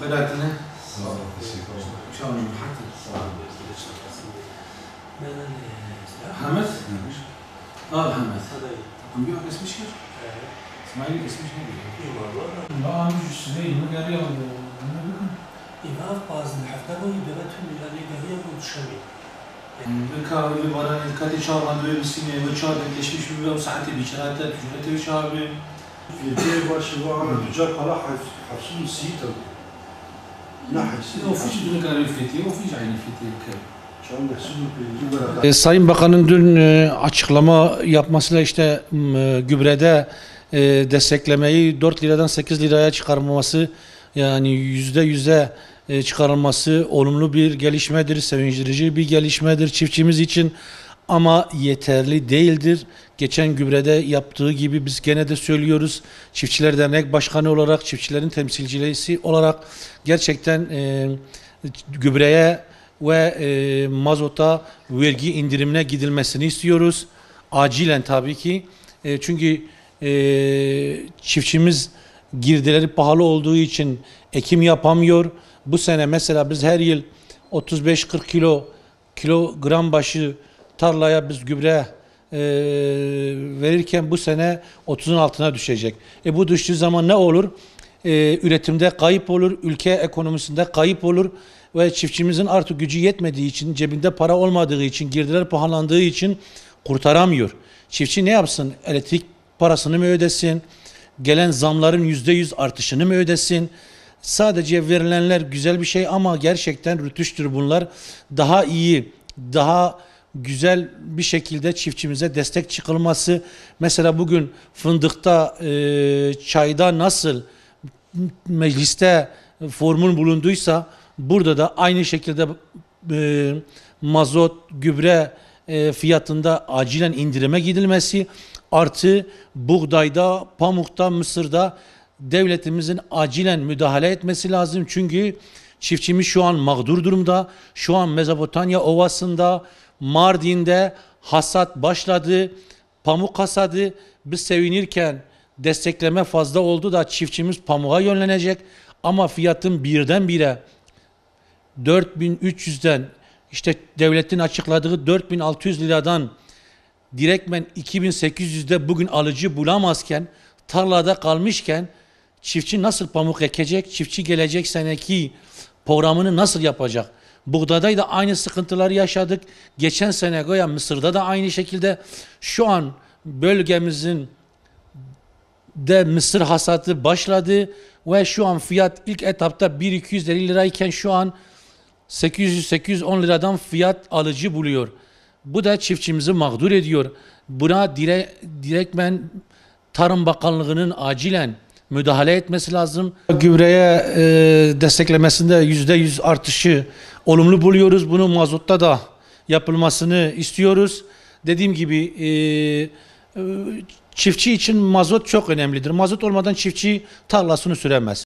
قناتنا Sağ olun, teşekkür ederim. شلون محمد Sağ olun. محمد محمد كم بيقعد اسم شهر اسماعيل اسم شهر لا مش سنين ما قال يوم إيقاف بعض الحفلات ويبدأتهم إلى الإيجابية والشمال. الكاوي برا الكاتي شهر عنده بالسنة وشهر تشويش بيبقى وساعات بيشراتات بيشراتات وشهر في الدير باش وانا تجار قراح حفصون السيتا نحس وفيش دون كلام الفتي وفيش عين الفتي الكلام شلون نحسون في Sayın Bakan'ın dün açıklama yapmasıyla işte gübrede desteklemeyi 4 liradan 8 liraya çıkarılması, yani %100'e çıkarılması olumlu bir gelişmedir, sevindirici bir gelişmedir çiftçimiz için, ama yeterli değildir. Geçen gübrede yaptığı gibi biz gene de söylüyoruz. Çiftçiler Dernek Başkanı olarak, çiftçilerin temsilcisi olarak gerçekten gübreye ve mazota vergi indirimine gidilmesini istiyoruz. Acilen tabii ki. Çünkü çiftçimiz girdileri pahalı olduğu için ekim yapamıyor. Bu sene mesela biz her yıl 35-40 kilogram başı tarlaya biz gübre verirken bu sene 30'un altına düşecek. Bu düştüğü zaman ne olur? Üretimde kayıp olur, ülke ekonomisinde kayıp olur ve çiftçimizin artık gücü yetmediği için, cebinde para olmadığı için, girdiler pahalandığı için kurtaramıyor. Çiftçi ne yapsın? Elektrik parasını mı ödesin? Gelen zamların %100 artışını mı ödesin? Sadece verilenler güzel bir şey ama gerçekten rütüştür bunlar. Daha iyi, daha güzel bir şekilde çiftçimize destek çıkılması. Mesela bugün fındıkta, çayda nasıl mecliste formül bulunduysa burada da aynı şekilde mazot, gübre fiyatında acilen indirime gidilmesi, artı buğdayda, pamukta, mısırda devletimizin acilen müdahale etmesi lazım. Çünkü çiftçimiz şu an mağdur durumda. Şu an Mezopotamya Ovası'nda, Mardin'de hasat başladı. Pamuk hasadı. Biz sevinirken destekleme fazla oldu da çiftçimiz pamuğa yönlenecek. Ama fiyatın birdenbire 4300'den, işte devletin açıkladığı 4600 liradan direktmen 2800'de bugün alıcı bulamazken, tarlada kalmışken çiftçi nasıl pamuk ekecek? Çiftçi gelecek seneki programını nasıl yapacak? Buğdayda da aynı sıkıntıları yaşadık. Geçen sene Goya Mısır'da da aynı şekilde. Şu an bölgemizin de mısır hasatı başladı ve şu an fiyat ilk etapta 1250 lirayken şu an 800-810 liradan fiyat alıcı buluyor. Bu da çiftçimizi mağdur ediyor. Buna direktmen Tarım Bakanlığı'nın acilen müdahale etmesi lazım. Gübreye desteklemesinde %100 artışı olumlu buluyoruz. Bunu mazotta da yapılmasını istiyoruz. Dediğim gibi çiftçi için mazot çok önemlidir. Mazot olmadan çiftçi tarlasını süremez.